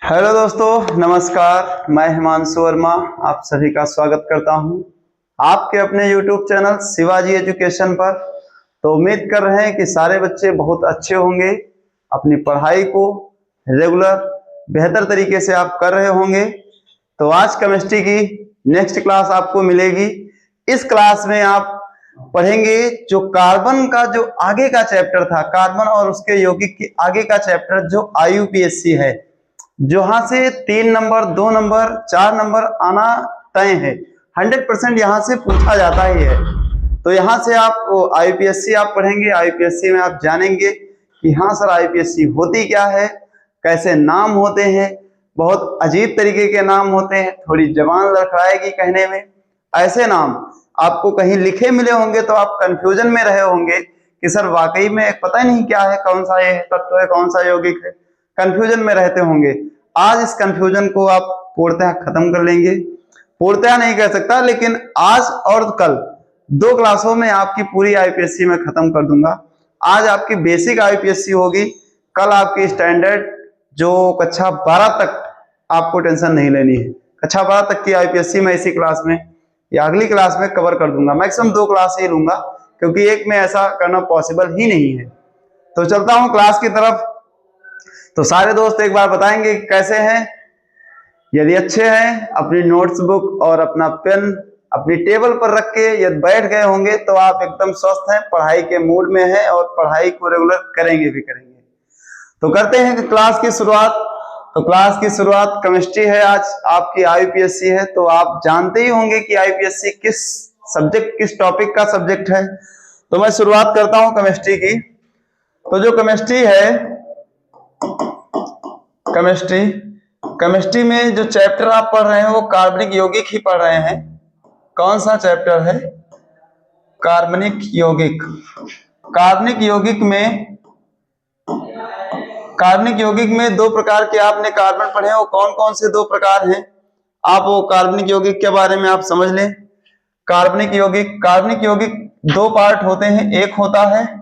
Hello दोस्तों, नमस्कार। मैं हिमांशु वर्मा आप सभी का स्वागत करता हूं आपके अपने YouTube चैनल शिवाजी एजुकेशन पर। तो उम्मीद कर रहे हैं कि सारे बच्चे बहुत अच्छे होंगे, अपनी पढ़ाई को रेगुलर बेहतर तरीके से आप कर रहे होंगे। तो आज केमिस्ट्री की नेक्स्ट क्लास आपको मिलेगी। इस क्लास में आप पढ़ेंगे जो कार्बन का जो आगे का चैप्टर था, कार्बन और उसके यौगिक के आगे का चैप्टर जो IUPAC है, जहां से 3 नंबर 2 नंबर 4 नंबर आना तय है। 100% यहां से पूछा जाता ही है। तो यहां से आप IUPAC आप पढ़ेंगे। IUPAC में आप जानेंगे कि हाँ सर, IUPAC होती क्या है, कैसे नाम होते हैं। बहुत अजीब तरीके के नाम होते हैं, थोड़ी जबान लड़खड़ाएगी कहने में। ऐसे नाम आपको कहीं लिखे मिले होंगे तो आप कंफ्यूजन में रहे होंगे कि सर वाकई में पता ही नहीं क्या है, कौन सा ये तत्व है, कौन सा यौगिक है। कंफ्यूजन में रहते होंगे। आज इस कंफ्यूजन को आप पूर्णतः खत्म कर लेंगे। पूर्णतः नहीं कह सकता, लेकिन आज और कल 2 क्लासों में आपकी पूरी IUPAC में खत्म कर दूंगा। आज आपकी बेसिक IUPAC होगी, कल आपकी स्टैंडर्ड जो कक्षा 12 तक आपको टेंशन नहीं लेनी है। कक्षा 12 तक की IUPAC मैं इसी क्लास में या अगली क्लास में कवर कर दूंगा। मैक्सिमम 2 क्लास ही लूंगा, क्योंकि एक में ऐसा करना पॉसिबल ही नहीं है। तो चलता हूं क्लास की तरफ। तो सारे दोस्त एक बार बताएंगे कि कैसे हैं। यदि अच्छे हैं, अपनी नोट्स बुक और अपना पेन अपनी टेबल पर रख के यदि बैठ गए होंगे तो आप एकदम स्वस्थ हैं, पढ़ाई के मूड में हैं और पढ़ाई को रेगुलर करेंगे भी करेंगे। तो करते हैं क्लास की शुरुआत। तो क्लास की शुरुआत केमिस्ट्री है, आज आपकी IUPAC है। तो आप जानते ही होंगे कि IUPAC किस सब्जेक्ट, किस टॉपिक का सब्जेक्ट है। तो मैं शुरुआत करता हूं केमिस्ट्री की। तो जो केमिस्ट्री है, केमिस्ट्री में जो चैप्टर आप पढ़ रहे हैं वो कार्बनिक यौगिक ही पढ़ रहे हैं। कौन सा चैप्टर है? कार्बनिक यौगिक। कार्बनिक यौगिक में 2 प्रकार के आपने कार्बन पढ़े हैं। वो कौन कौन से 2 प्रकार हैं? आप वो कार्बनिक यौगिक के बारे में आप समझ लें। कार्बनिक यौगिक 2 पार्ट होते हैं। एक होता है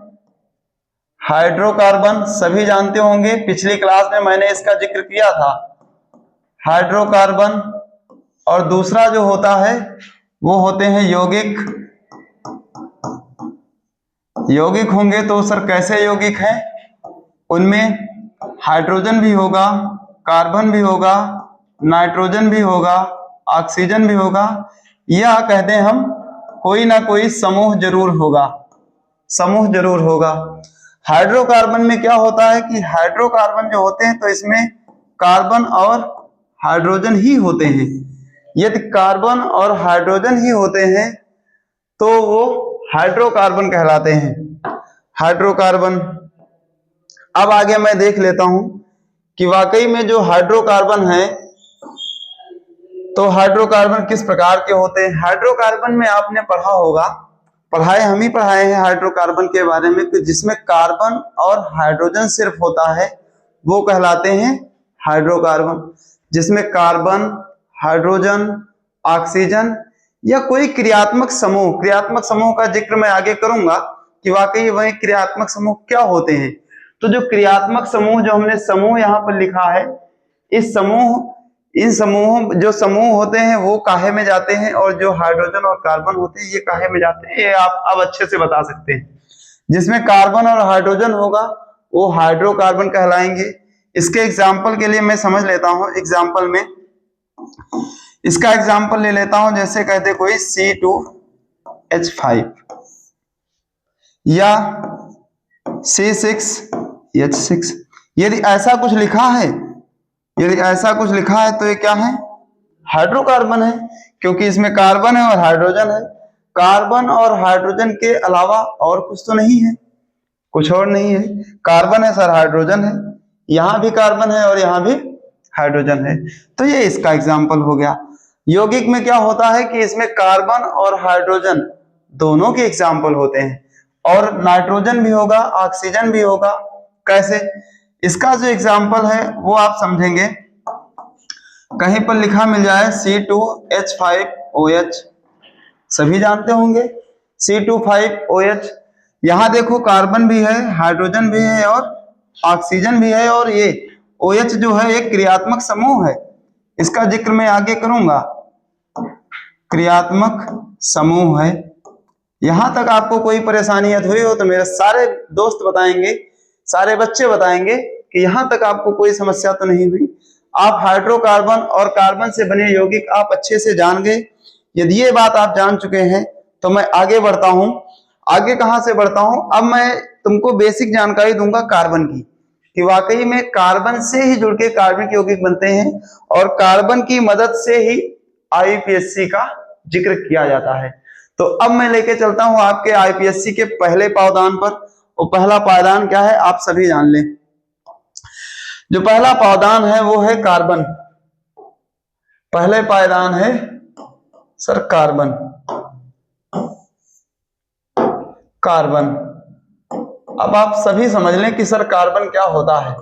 हाइड्रोकार्बन, सभी जानते होंगे, पिछली क्लास में मैंने इसका जिक्र किया था, हाइड्रोकार्बन। और दूसरा जो होता है वो होते हैं यौगिक। यौगिक होंगे तो सर कैसे यौगिक हैं? उनमें हाइड्रोजन भी होगा, कार्बन भी होगा, नाइट्रोजन भी होगा, ऑक्सीजन भी होगा, या कहते हैं हम कोई ना कोई समूह जरूर होगा। हाइड्रोकार्बन में क्या होता है कि हाइड्रोकार्बन जो होते हैं तो इसमें कार्बन और हाइड्रोजन ही होते हैं। यदि कार्बन और हाइड्रोजन ही होते हैं तो वो हाइड्रोकार्बन कहलाते हैं। हाइड्रोकार्बन। अब आगे मैं देख लेता हूं कि वाकई में जो हाइड्रोकार्बन है तो हाइड्रोकार्बन किस प्रकार के होते हैं। हाइड्रोकार्बन में आपने पढ़ा होगा, हम ही पढ़ाए हैं हाइड्रोकार्बन के बारे में, कि जिसमें कार्बन और हाइड्रोजन सिर्फ होता है वो कहलाते हैं हाइड्रोकार्बन। जिसमें कार्बन, हाइड्रोजन, ऑक्सीजन या कोई क्रियात्मक समूह का जिक्र मैं आगे करूंगा कि वाकई वह क्रियात्मक समूह क्या होते हैं। तो जो क्रियात्मक समूह, जो हमने समूह यहाँ पर लिखा है, इन समूह होते हैं वो काहे में जाते हैं, और जो हाइड्रोजन और कार्बन होते हैं ये काहे में जाते हैं, ये आप अब अच्छे से बता सकते हैं। जिसमें कार्बन और हाइड्रोजन होगा वो हाइड्रोकार्बन कहलाएंगे। इसके एग्जाम्पल के लिए मैं समझ लेता हूं। एग्जाम्पल में इसका एग्जाम्पल ले लेता हूं, जैसे कहते कोई C2H5 या C6H6। यदि ऐसा कुछ लिखा है तो ये क्या है? हाइड्रोकार्बन है, क्योंकि इसमें कार्बन है और हाइड्रोजन है। कार्बन और हाइड्रोजन के अलावा और कुछ तो नहीं है, कुछ और नहीं है। कार्बन है सर, हाइड्रोजन है, यहां भी कार्बन है और यहां भी हाइड्रोजन है। तो ये इसका एग्जाम्पल हो गया। यौगिक में क्या होता है कि इसमें कार्बन और हाइड्रोजन दोनों के एग्जाम्पल होते हैं, और नाइट्रोजन भी होगा, ऑक्सीजन भी होगा। कैसे? इसका जो एग्जाम्पल है वो आप समझेंगे, कहीं पर लिखा मिल जाए C2H5OH, सभी जानते होंगे C2H5OH। यहां देखो कार्बन भी है, हाइड्रोजन भी है और ऑक्सीजन भी है, और ये OH जो है एक क्रियात्मक समूह है, इसका जिक्र मैं आगे करूंगा। क्रियात्मक समूह है। यहां तक आपको कोई परेशानी हुई हो तो मेरे सारे दोस्त बताएंगे, सारे बच्चे बताएंगे कि यहां तक आपको कोई समस्या तो नहीं हुई। आप हाइड्रोकार्बन और कार्बन से बने यौगिक आप अच्छे से जान गए। यदि ये बात आप जान चुके हैं तो मैं आगे बढ़ता हूं। आगे कहां से बढ़ता हूं? अब मैं तुमको बेसिक जानकारी दूंगा कार्बन की, कि वाकई में कार्बन से ही जुड़ के कार्बनिक यौगिक बनते हैं और कार्बन की मदद से ही आईपीएससी का जिक्र किया जाता है। तो अब मैं लेके चलता हूं आपके आईपीएससी के पहले पावदान पर। और पहला पावदान क्या है आप सभी जान लें। जो पहला पावदान है वो है कार्बन। पहले पायदान है सर कार्बन। कार्बन। अब आप सभी समझ लें कि सर कार्बन क्या होता है।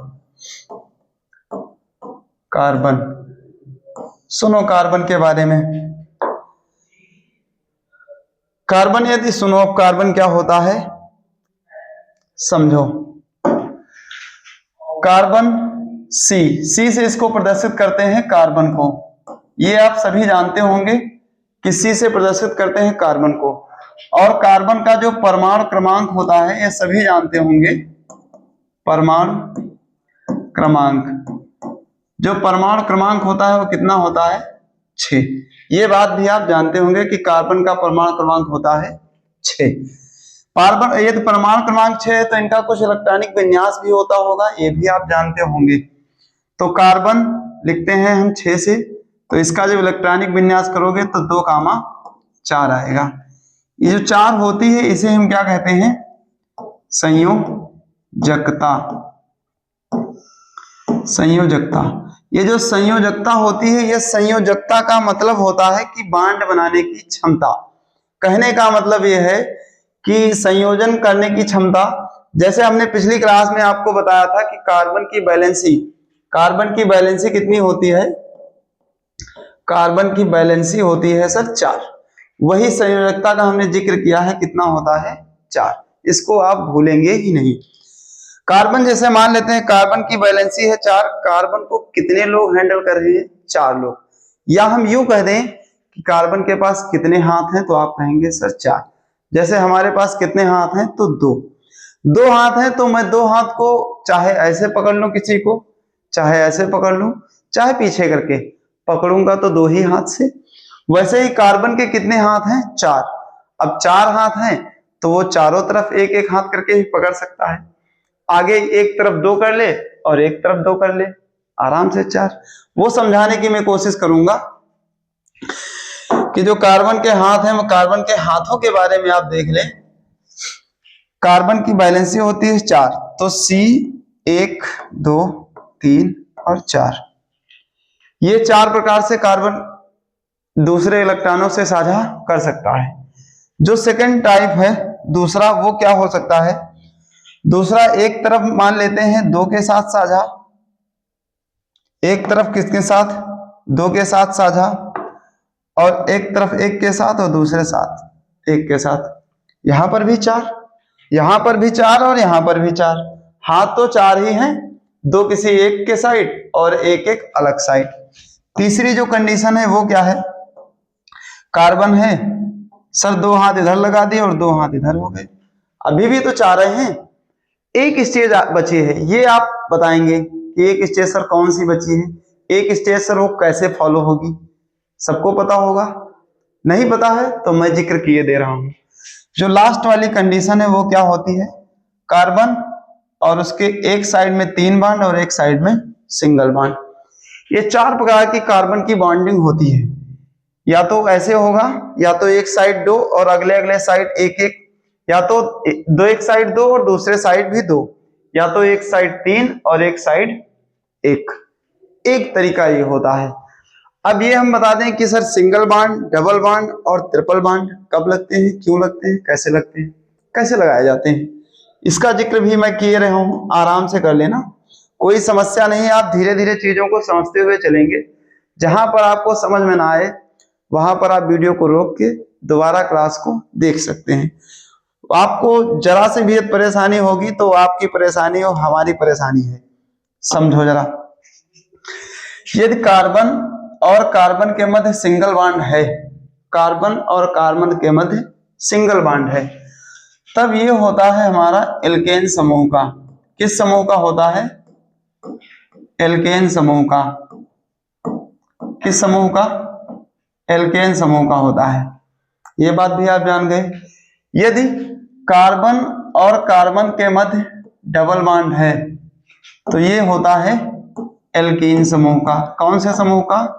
कार्बन, सुनो कार्बन के बारे में। कार्बन यदि सुनो कार्बन क्या होता है समझो। कार्बन सी से इसको प्रदर्शित करते हैं कार्बन को। ये आप सभी जानते होंगे कि सी से प्रदर्शित करते हैं कार्बन को। और कार्बन का जो परमाणु क्रमांक होता है ये सभी जानते होंगे। परमाणु क्रमांक, जो परमाणु क्रमांक होता है वो कितना होता है 6। ये बात भी आप जानते होंगे कि कार्बन का परमाणु क्रमांक होता है 6। कार्बन ये तो परमाणु क्रमांक 6 है तो इनका कुछ इलेक्ट्रॉनिक विन्यास भी होता होगा, ये भी आप जानते होंगे। तो कार्बन लिखते हैं हम 6 से, तो इसका जब इलेक्ट्रॉनिक विन्यास करोगे तो 2,4 आएगा। ये जो 4 होती है इसे हम क्या कहते हैं संयोजकता। संयोजकता, ये जो संयोजकता होती है, ये संयोजकता का मतलब होता है कि बांड बनाने की क्षमता। कहने का मतलब ये है कि संयोजन करने की क्षमता। जैसे हमने पिछली क्लास में आपको बताया था कि कार्बन की वैलेंसी कितनी होती है? कार्बन की वैलेंसी होती है सर 4। वही संयोजकता का हमने जिक्र किया है, कितना होता है 4। इसको आप भूलेंगे ही नहीं। कार्बन जैसे मान लेते हैं कार्बन की वैलेंसी है 4, कार्बन को कितने लोग हैंडल कर रहे हैं? 4 लोग। या हम यूं कह दें कि कार्बन के पास कितने हाथ हैं, तो आप कहेंगे सर 4। जैसे हमारे पास कितने हाथ हैं? तो 2 हाथ हैं, तो मैं 2 हाथ को चाहे ऐसे पकड़ लूं किसी को, चाहे ऐसे पकड़ लूं, चाहे पीछे करके पकड़ूंगा तो 2 ही हाथ से। वैसे ही कार्बन के कितने हाथ हैं? 4। अब 4 हाथ हैं तो वो चारों तरफ एक एक हाथ करके ही पकड़ सकता है। आगे एक तरफ 2 कर ले और एक तरफ 2 कर ले, आराम से 4। वो समझाने की मैं कोशिश करूंगा कि जो कार्बन के हाथ हैं वो कार्बन के हाथों के बारे में आप देख लें। कार्बन की वैलेंसी होती है 4, तो C 1 2 3 और 4। ये 4 प्रकार से कार्बन दूसरे इलेक्ट्रॉनों से साझा कर सकता है। जो सेकंड टाइप है दूसरा, वो क्या हो सकता है? दूसरा एक तरफ मान लेते हैं 2 के साथ साझा, एक तरफ किसके साथ? 2 के साथ साझा, और एक तरफ 1 के साथ और दूसरे साथ 1 के साथ। यहां पर भी 4, यहां पर भी 4 और यहां पर भी 4। हाथ तो 4 ही हैं, 2 किसी एक के साइड और एक एक अलग साइड। तीसरी जो कंडीशन है वो क्या है? कार्बन है सर 2 हाथ इधर लगा दिए और 2 हाथ इधर हो गए, अभी भी तो 4 हैं। एक स्टेज बची है, ये आप बताएंगे कि एक स्टेज सर कौन सी बची है? एक स्टेज सर वो कैसे फॉलो होगी? सबको पता होगा? नहीं पता है तो मैं जिक्र किए दे रहा हूं। जो लास्ट वाली कंडीशन है वो क्या होती है? कार्बन और उसके एक साइड में 3 बॉन्ड और एक साइड में सिंगल बॉन्ड। ये 4 प्रकार की कार्बन की बॉन्डिंग होती है। या तो ऐसे होगा, या तो एक साइड 2 और अगले अगले साइड एक एक, या तो एक साइड 2 और दूसरे साइड भी 2, या तो एक साइड 3 और एक साइड 1। एक तरीका ये होता है। अब ये हम बता दें कि sir single bond, double bond और ट्रिपल बॉन्ड कब लगते हैं, क्यों लगते हैं, कैसे लगते हैं, कैसे लगाए जाते हैं, इसका जिक्र भी मैं किए रहा हूं। आराम से कर लेना, कोई समस्या नहीं है। आप धीरे धीरे चीजों को समझते हुए चलेंगे। जहां पर आपको समझ में ना आए वहां पर आप वीडियो को रोक के दोबारा क्लास को देख सकते हैं। आपको जरा से भी परेशानी होगी तो आपकी परेशानी और हमारी परेशानी है, समझो जरा। यदि कार्बन और कार्बन के मध्य सिंगल बॉन्ड है, कार्बन और कार्बन के मध्य सिंगल बॉन्ड है, तब ये होता है हमारा एल्केन समूह का। किस समूह का होता है? एल्केन समूह का। किस समूह का? एल्केन समूह का होता है। ये बात भी आप जान गए। यदि कार्बन और कार्बन के मध्य डबल बॉन्ड है तो ये होता है एल्कीन समूह का। कौन से समूह का?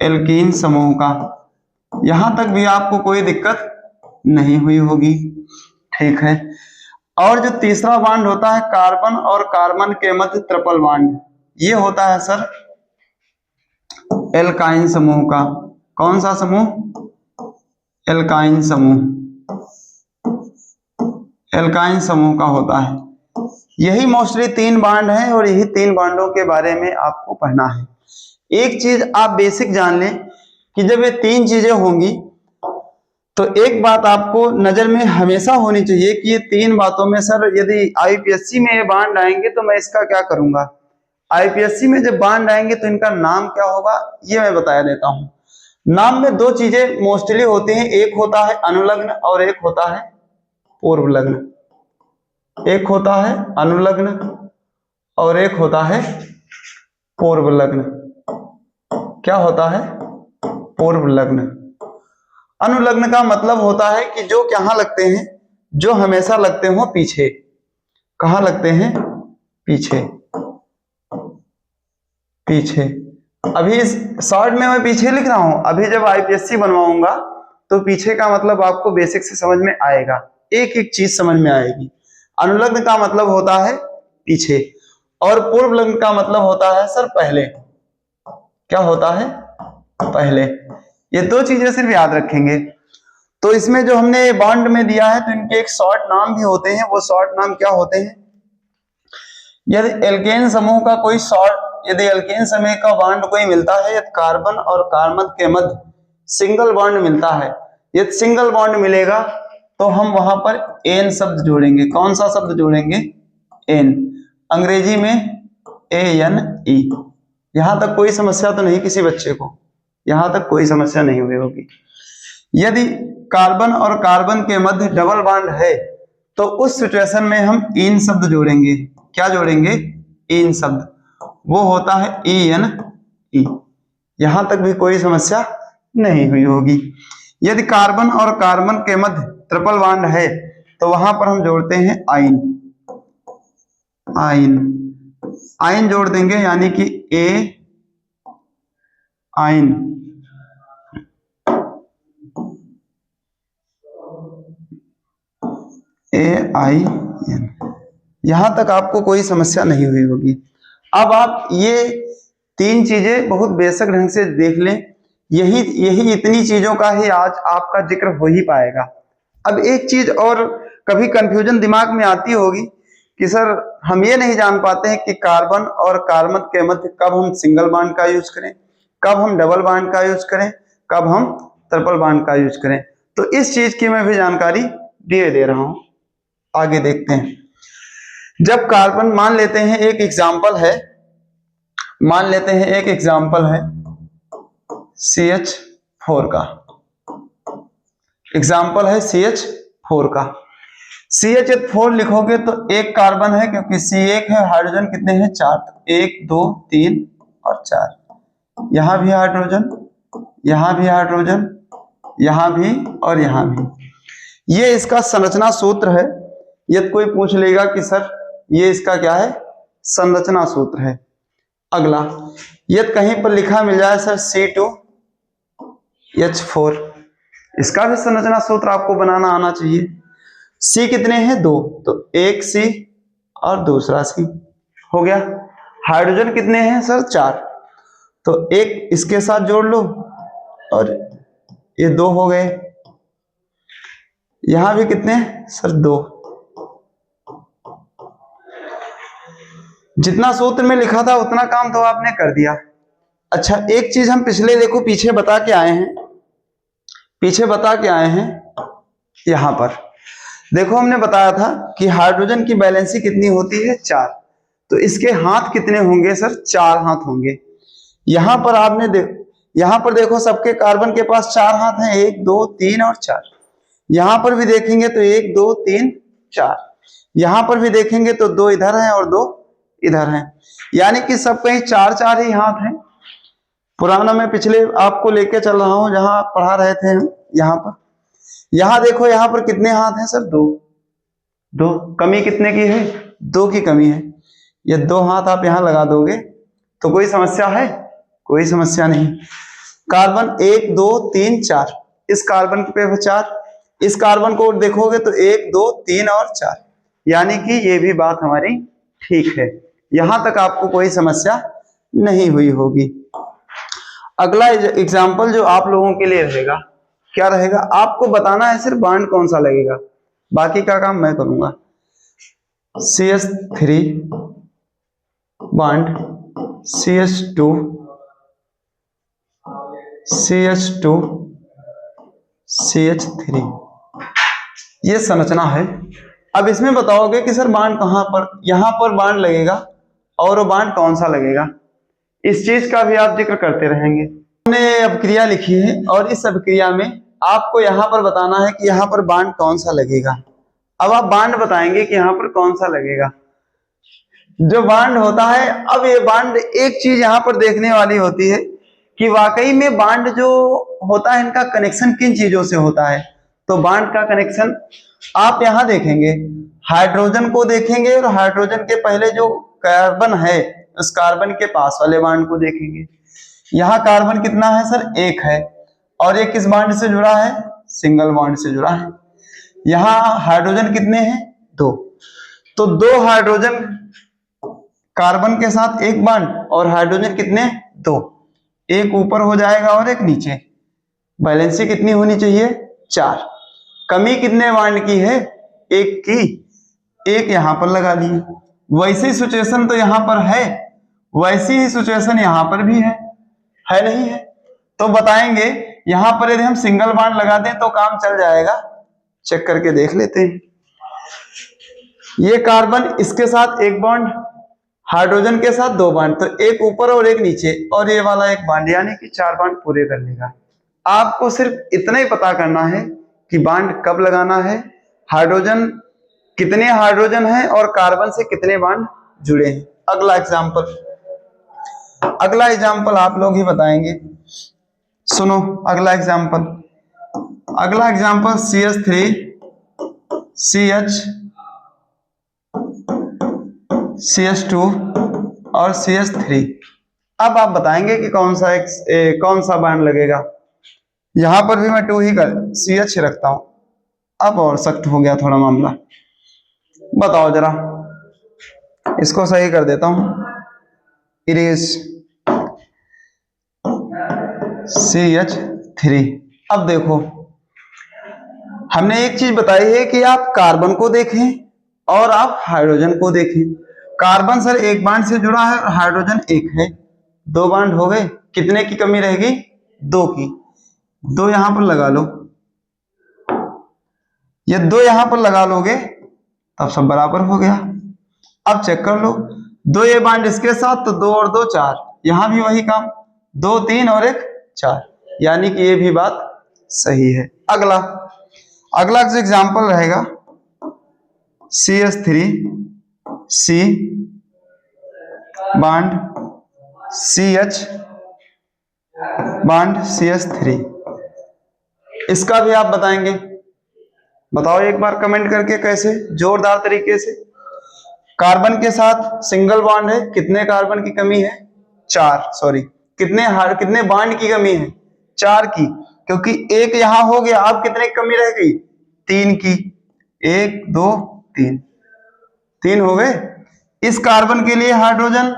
एल्कीन समूह का। यहां तक भी आपको कोई दिक्कत नहीं हुई होगी, ठीक है। और जो तीसरा बॉन्ड होता है कार्बन और कार्बन के मध्य ट्रिपल बॉन्ड, ये होता है सर एल्काइन समूह का। कौन सा समूह? एल्काइन समूह। एल्काइन समूह का होता है। यही मोस्टली 3 बॉन्ड हैं और यही 3 बॉन्डों के बारे में आपको पढ़ना है। एक चीज आप बेसिक जान लें कि जब ये 3 चीजें होंगी तो एक बात आपको नजर में हमेशा होनी चाहिए कि ये 3 बातों में सर यदि आईपीएससी में ये बॉन्ड आएंगे तो मैं इसका क्या करूंगा। आईपीएससी में जब बॉन्ड आएंगे तो इनका नाम क्या होगा ये मैं बता देता हूं। नाम में 2 चीजें मोस्टली होती हैं, एक होता है अनुलग्न और एक होता है पूर्व लग्न। एक होता है अनुलग्न और एक होता है पूर्व लग्न। क्या होता है? पूर्व लग्न। अनुलग्न का मतलब होता है कि जो कहां लगते हैं? जो हमेशा लगते हो पीछे। कहां लगते हैं? पीछे। पीछे। अभी इस शॉर्ट में मैं पीछे लिख रहा हूं, अभी जब आईपीएससी बनवाऊंगा तो पीछे का मतलब आपको बेसिक से समझ में आएगा, एक एक चीज समझ में आएगी। अनुलग्न का मतलब होता है पीछे और पूर्व लग्न का मतलब होता है सर पहले। क्या होता है? पहले। ये 2 चीजें सिर्फ याद रखेंगे। तो इसमें जो हमने बॉन्ड में दिया है तो इनके एक शॉर्ट नाम भी होते हैं। वो शॉर्ट नाम क्या होते हैं? यदि एल्केन समूह का कोई यदि एल्केन समूह का बॉन्ड कोई मिलता है, यदि कार्बन और कार्बन के मध्य सिंगल बॉन्ड मिलता है, यदि सिंगल बॉन्ड मिलेगा तो हम वहां पर एन शब्द जोड़ेंगे। कौन सा शब्द जोड़ेंगे? एन। अंग्रेजी में ANE। यहां तक कोई समस्या तो नहीं किसी बच्चे को? यहां तक कोई समस्या नहीं हुई होगी। यदि कार्बन और कार्बन के मध्य डबल बॉन्ड है तो उस सिचुएशन में हम इन शब्द जोड़ेंगे। क्या जोड़ेंगे? इन शब्द। वो होता है ENE। यहां तक भी कोई समस्या नहीं हुई होगी। यदि कार्बन और कार्बन के मध्य ट्रिपल बॉन्ड है तो वहां पर हम जोड़ते हैं आइन। आइन। आइन जोड़ देंगे यानी कि आइन। AIN। यहां तक आपको कोई समस्या नहीं हुई होगी। अब आप ये 3 चीजें बहुत बेसिक ढंग से देख लें। यही इतनी चीजों का ही आज आपका जिक्र हो ही पाएगा। अब एक चीज और कभी कंफ्यूजन दिमाग में आती होगी कि सर हम ये नहीं जान पाते हैं कि कार्बन और कार्बन के मध्य कब हम सिंगल बॉन्ड का यूज करें, कब हम डबल बॉन्ड का यूज करें, कब हम ट्रिपल बॉन्ड का यूज करें। तो इस चीज की मैं भी जानकारी दे रहा हूं। आगे देखते हैं। जब कार्बन मान लेते हैं एक एग्जाम्पल है, मान लेते हैं एक एग्जाम्पल है CH4 का। एग्जाम्पल है CH4 का। CH4 लिखोगे तो एक कार्बन है क्योंकि C1 है, हाइड्रोजन कितने हैं? 4। 1 2 3 और 4। यहां भी हाइड्रोजन, यहां भी हाइड्रोजन, यहां भी और यहां भी। ये इसका संरचना सूत्र है। यदि कोई पूछ लेगा कि सर ये इसका क्या है? संरचना सूत्र है। अगला यदि कहीं पर लिखा मिल जाए सर C2H4, इसका भी संरचना सूत्र आपको बनाना आना चाहिए। C कितने हैं? 2, तो एक C और दूसरा C हो गया। हाइड्रोजन कितने हैं सर? 4, तो एक इसके साथ जोड़ लो और ये 2 हो गए। यहां भी कितने हैं सर? 2। जितना सूत्र में लिखा था उतना काम तो आपने कर दिया। अच्छा एक चीज हम पीछे बता के आए हैं, पीछे बता के आए हैं। यहां पर देखो हमने बताया था कि हाइड्रोजन की वैलेंसी कितनी होती है? 4। तो इसके हाथ कितने होंगे सर? 4 हाथ होंगे। यहां पर यहां पर देखो सबके कार्बन के पास 4 हाथ हैं, 1 2 3 और 4। यहां पर भी देखेंगे तो 1 2 3 4। यहां पर भी देखेंगे तो 2 इधर हैं और 2 इधर हैं, यानी कि सब कहीं 4 4 ही हाथ हैं। पुराना मैं पिछले आपको लेके चल रहा हूं जहां पढ़ा रहे थे हम। यहां देखो, यहां पर कितने हाथ हैं सर? 2 2। कमी कितने की है? 2 की कमी है। ये 2 हाथ आप यहां लगा दोगे तो कोई समस्या है? कोई समस्या नहीं। कार्बन 1 2 3 4, इस कार्बन पे 4, इस कार्बन को देखोगे तो 1 2 3 और 4, यानी कि ये भी बात हमारी ठीक है। यहां तक आपको कोई समस्या नहीं हुई होगी। अगला एग्जाम्पल जो आप लोगों के लिए रहेगा, क्या रहेगा? आपको बताना है सिर्फ बॉन्ड कौन सा लगेगा, बाकी का काम मैं करूंगा। CH3 bond CH2 CH2 CH3, ये संरचना है। अब इसमें बताओगे कि सर बॉन्ड कहां पर, यहां पर बॉन्ड लगेगा और वो बॉन्ड कौन सा लगेगा, इस चीज का भी आप जिक्र करते रहेंगे। हमने अभिक्रिया लिखी है और इस अभिक्रिया में आपको यहां पर बताना है कि यहां पर बॉन्ड कौन सा लगेगा। अब आप बॉन्ड बताएंगे कि यहां पर कौन सा लगेगा। जो बॉन्ड होता है, अब ये बॉन्ड एक चीज यहां पर देखने वाली होती है कि वाकई में बॉन्ड जो होता है इनका कनेक्शन किन चीजों से होता है। तो बॉन्ड का कनेक्शन आप यहां देखेंगे, हाइड्रोजन को देखेंगे और हाइड्रोजन के पहले जो कार्बन है उस कार्बन के पास वाले बॉन्ड को देखेंगे। यहाँ कार्बन कितना है सर? 1 है, और ये किस बॉन्ड से जुड़ा है? सिंगल बॉन्ड से जुड़ा है। यहाँ हाइड्रोजन कितने हैं? 2। तो 2 हाइड्रोजन कार्बन के साथ एक बॉन्ड, और हाइड्रोजन कितने? 2। एक ऊपर हो जाएगा और एक नीचे। बैलेंसी कितनी होनी चाहिए? 4। कमी कितने बॉन्ड की है? 1 की। 1 यहां पर लगा दिए। वैसी सिचुएशन तो यहां पर है, वैसी ही सिचुएशन यहां पर भी है नहीं है? तो बताएंगे यहां पर यदि हम सिंगल बॉन्ड लगा दें तो काम चल जाएगा। चेक करके देख लेते हैं। ये कार्बन इसके साथ एक बॉन्ड, हाइड्रोजन के साथ 2 बॉन्ड, तो एक ऊपर और एक नीचे, और ये वाला एक बॉन्ड, यानी कि 4 बॉन्ड पूरे कर लेगा। आपको सिर्फ इतना ही पता करना है कि बॉन्ड कब लगाना है, हाइड्रोजन कितने हाइड्रोजन है और कार्बन से कितने बॉन्ड जुड़े हैं। अगला एग्जाम्पल आप लोग ही बताएंगे। सुनो अगला एग्जाम्पल CH3 CH2 और CH3। अब आप बताएंगे कि कौन सा बॉन्ड लगेगा। यहां पर भी मैं 2 ही CH रखता हूं। अब और सख्त हो गया थोड़ा मामला। बताओ जरा, इसको सही कर देता हूं। Erase CH3। अब देखो, हमने एक चीज बताई है कि आप कार्बन को देखें और आप हाइड्रोजन को देखें। कार्बन सर एक बॉन्ड से जुड़ा है और हाइड्रोजन 1 है। 2 बॉन्ड हो गए, कितने की कमी रहेगी? 2 की। 2 यहां पर लगा लो, ये 2 यहां पर लगा लोगे तब सब बराबर हो गया। अब चेक कर लो, 2 ये बॉन्ड इसके साथ, तो 2 और 2 4, यहां भी वही काम, 2 3 और 1 4, यानी कि ये भी बात सही है। अगला जो एग्जाम्पल रहेगा CH3 C bond CH bond CH3, इसका भी आप बताएंगे। बताओ एक बार कमेंट करके, कैसे जोरदार तरीके से। कार्बन के साथ सिंगल बॉन्ड है, कितने कार्बन की कमी है? 4। सॉरी, कितने बॉन्ड की कमी है? 4 की, क्योंकि 1 यहां हो गया। अब कितने की कमी रह गई? 3 की। 1 2 3, 3 हो गए। इस कार्बन के लिए हाइड्रोजन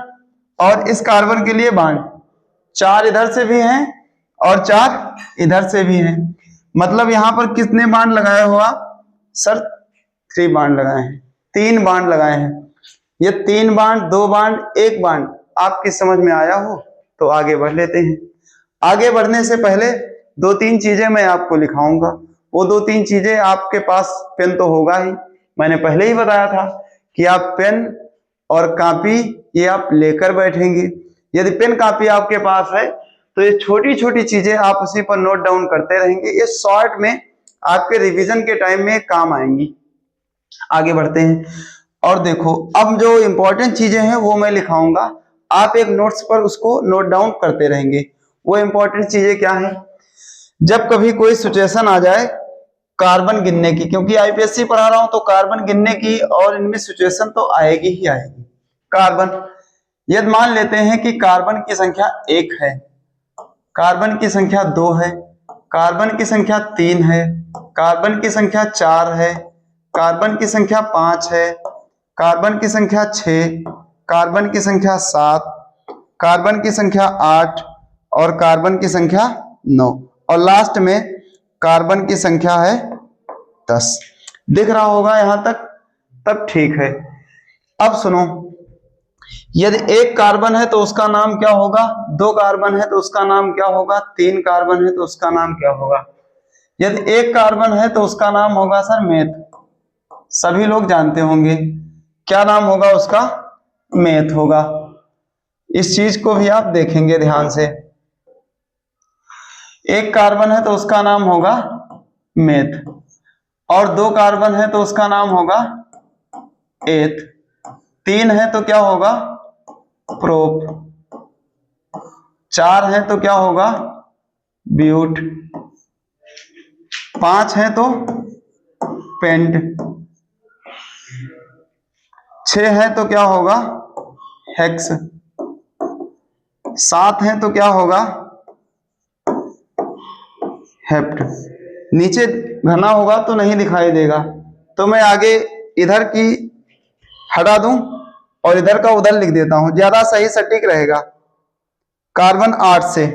और इस कार्बन के लिए बॉन्ड, 4 इधर से भी हैं और 4 इधर से भी हैं। मतलब यहां पर कितने बॉन्ड लगाए हो आप? सर 3 बॉन्ड लगाए हैं, 3 बॉन्ड लगाए हैं। ये 3 बॉन्ड, 2 बॉन्ड, 1 बॉन्ड आपकी समझ में आया हो तो आगे बढ़ लेते हैं। आगे बढ़ने से पहले 2-3 चीजें मैं आपको लिखाऊंगा। वो 2-3 चीजें, आपके पास पेन तो होगा ही, मैंने पहले ही बताया था कि आप पेन और कॉपी ये आप लेकर बैठेंगे। यदि पेन कॉपी आपके पास है तो ये छोटी छोटी चीजें आप उसी पर नोट डाउन करते रहेंगे, ये शॉर्ट में आपके रिवीजन के टाइम में काम आएंगी। आगे बढ़ते हैं और देखो, अब जो इंपॉर्टेंट चीजें हैं वो मैं लिखाऊंगा, आप एक नोट्स पर उसको नोट डाउन करते रहेंगे। वो इंपॉर्टेंट चीजें क्या हैं? जब कभी कोई सिचुएशन आ जाए कार्बन गिनने की, क्योंकि आईपीएससी पढ़ा रहा हूं तो कार्बन गिनने की और इनमें सिचुएशन तो आएगी ही आएगी। कार्बन, यदि मान लेते हैं कि कार्बन की संख्या 1 है, कार्बन की संख्या 2 है, कार्बन की संख्या 3 है, कार्बन की संख्या 4 है, कार्बन की संख्या 5 है, कार्बन की संख्या 6, कार्बन की संख्या 7, कार्बन की संख्या 8 और कार्बन की संख्या 9 और लास्ट में कार्बन की संख्या है 10। दिख रहा होगा यहां तक? तब ठीक है। अब सुनो, यदि 1 कार्बन है तो उसका नाम क्या होगा, 2 कार्बन है तो उसका नाम क्या होगा, 3 कार्बन है तो उसका नाम क्या होगा? यदि 1 कार्बन है तो उसका नाम होगा सर मेथ, सभी लोग जानते होंगे क्या नाम होगा उसका, मेथ होगा। इस चीज को भी आप देखेंगे ध्यान से। 1 कार्बन है तो उसका नाम होगा मेथ और 2 कार्बन है तो उसका नाम होगा एथ, 3 है तो क्या होगा प्रोप, 4 है तो क्या होगा ब्यूट, 5 है तो पेंट, 6 है तो क्या होगा हेक्स, 7 है तो क्या होगा हेप्ट। नीचे घना होगा तो नहीं दिखाई देगा, तो मैं आगे इधर की हटा दूं और इधर का उधर लिख देता हूं, ज्यादा सही सटीक रहेगा। कार्बन 8 से,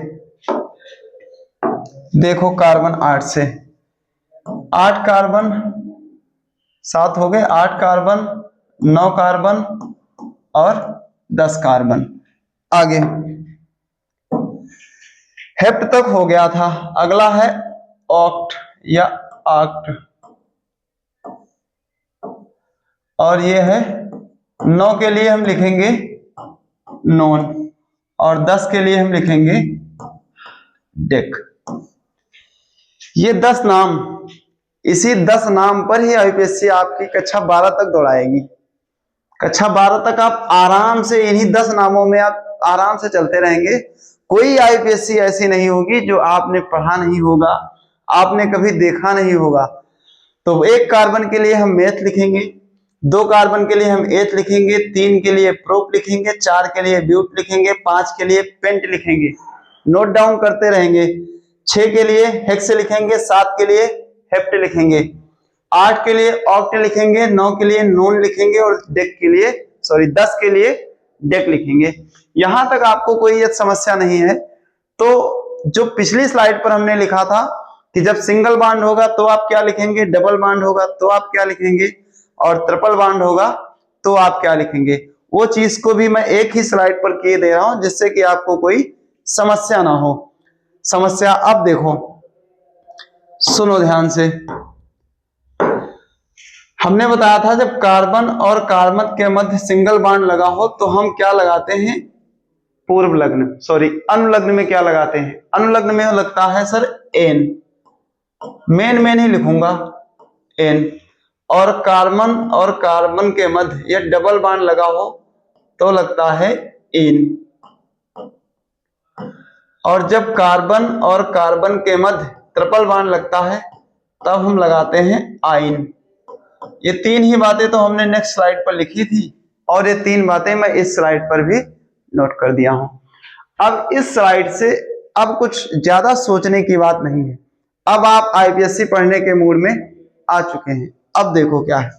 देखो कार्बन 8 से 8 कार्बन 7 हो गए, 8 कार्बन 9 कार्बन और 10 कार्बन। आगे हेप्ट तक हो गया था, अगला है ऑक्ट या आक्ट और ये है 9 के लिए हम लिखेंगे नॉन और 10 के लिए हम लिखेंगे डेक। ये 10 नाम, इसी 10 नाम पर ही आईपीएससी आपकी कक्षा 12 तक दौड़ाएगी। कक्षा 12 तक आप आराम से इन्हीं 10 नामों में आप आराम से चलते रहेंगे। कोई आईपीएससी ऐसी नहीं होगी जो आपने पढ़ा नहीं होगा, आपने कभी देखा नहीं होगा। तो 1 कार्बन के लिए हम मेथ लिखेंगे, 2 कार्बन के लिए हम एथ लिखेंगे, 3 के लिए प्रोप लिखेंगे, 4 के लिए ब्यूट लिखेंगे, 5 के लिए पेंट लिखेंगे, नोट डाउन करते रहेंगे। 6 के लिए हेक्स लिखेंगे, 7 के लिए हेप्ट लिखेंगे, 8 के लिए ऑक्ट लिखेंगे, 9 के लिए नॉन लिखेंगे और 10 के लिए डेक लिखेंगे। यहां तक आपको कोई ये समस्या नहीं है। तो जो पिछली स्लाइड पर हमने लिखा था कि जब सिंगल बॉन्ड होगा तो आप क्या लिखेंगे, डबल बॉन्ड होगा तो आप क्या लिखेंगे और ट्रिपल बॉन्ड होगा तो आप क्या लिखेंगे, वो चीज को भी मैं एक ही स्लाइड पर किए दे रहा हूं जिससे कि आपको कोई समस्या ना हो। समस्या अब देखो, सुनो ध्यान से। हमने बताया था जब कार्बन और कार्बन के मध्य सिंगल बॉन्ड लगा हो तो हम क्या लगाते हैं, पूर्व लग्न, सॉरी अनुलग्न में क्या लगाते हैं, अनुलग्न में लगता है सर एन, मेन नहीं लिखूंगा एन। और कार्बन के मध्य या डबल बॉन्ड लगा हो तो लगता है इन। और जब कार्बन और कार्बन के मध्य ट्रिपल बॉन्ड लगता है तब हम लगाते हैं आइन। ये 3 ही बातें तो हमने नेक्स्ट स्लाइड पर लिखी थी और ये 3 बातें मैं इस स्लाइड पर भी नोट कर दिया हूं। अब इस स्लाइड से अब कुछ ज्यादा सोचने की बात नहीं है, अब आप आईपीएससी पढ़ने के मूड में आ चुके हैं। अब देखो क्या है,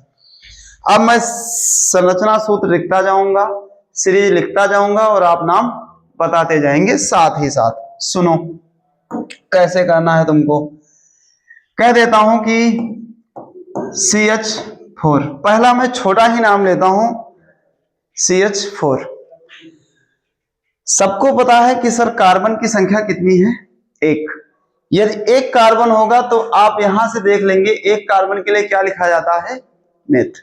अब मैं संरचना सूत्र लिखता जाऊंगा, सीरीज लिखता जाऊंगा और आप नाम बताते जाएंगे साथ ही साथ। सुनो कैसे करना है तुमको। कह देता हूं कि CH4, पहला मैं छोटा ही नाम लेता हूं CH4। सबको पता है कि सर कार्बन की संख्या कितनी है, 1। यदि 1 कार्बन होगा तो आप यहां से देख लेंगे 1 कार्बन के लिए क्या लिखा जाता है, मेथ।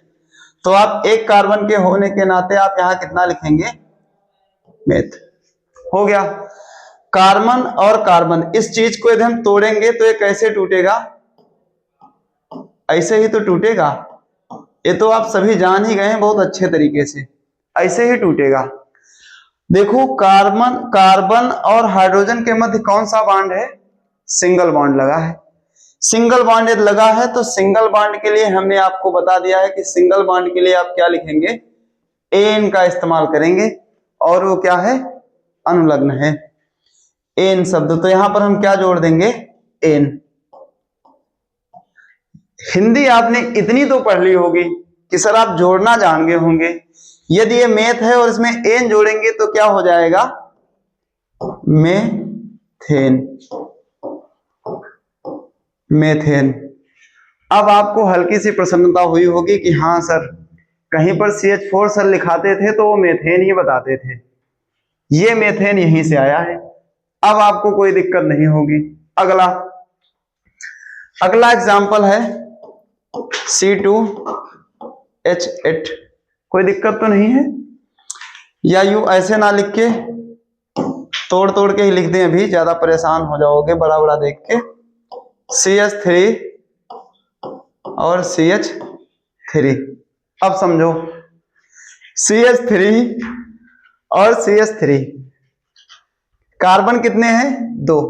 तो आप एक कार्बन के होने के नाते आप यहां कितना लिखेंगे, मेथ। हो गया। कार्बन और कार्बन, इस चीज को यदि हम तोड़ेंगे तो ये कैसे टूटेगा, ऐसे ही तो टूटेगा। ये तो आप सभी जान ही गए हैं बहुत अच्छे तरीके से, ऐसे ही टूटेगा। देखो कार्बन कार्बन और हाइड्रोजन के मध्य कौन सा बॉन्ड है, सिंगल बॉन्ड लगा है। सिंगल बॉन्ड यदि लगा है तो सिंगल बॉन्ड के लिए हमने आपको बता दिया है कि सिंगल बॉन्ड के लिए आप क्या लिखेंगे, एन का इस्तेमाल करेंगे, और वो क्या है, अनुलग्न है, एन शब्द। तो यहां पर हम क्या जोड़ देंगे, एन। हिंदी आपने इतनी तो पढ़ ली होगी कि सर आप जोड़ना जान गए होंगे। यदि ये मेथ है और इसमें एन जोड़ेंगे तो क्या हो जाएगा, मेथेन, मेथेन। अब आपको हल्की सी प्रसन्नता हुई होगी कि हाँ सर, कहीं पर CH4 सर लिखाते थे तो वो मेथेन ही बताते थे, ये मेथेन यहीं से आया है। अब आपको कोई दिक्कत नहीं होगी। अगला एग्जाम्पल है C2H8। कोई दिक्कत तो नहीं है, या यूं ऐसे ना लिख के तोड़ तोड़ के ही लिख दें, अभी ज्यादा परेशान हो जाओगे बड़ा बड़ा देख के। CH3 और CH3, अब समझो CH3 और CH3, कार्बन कितने हैं, 2।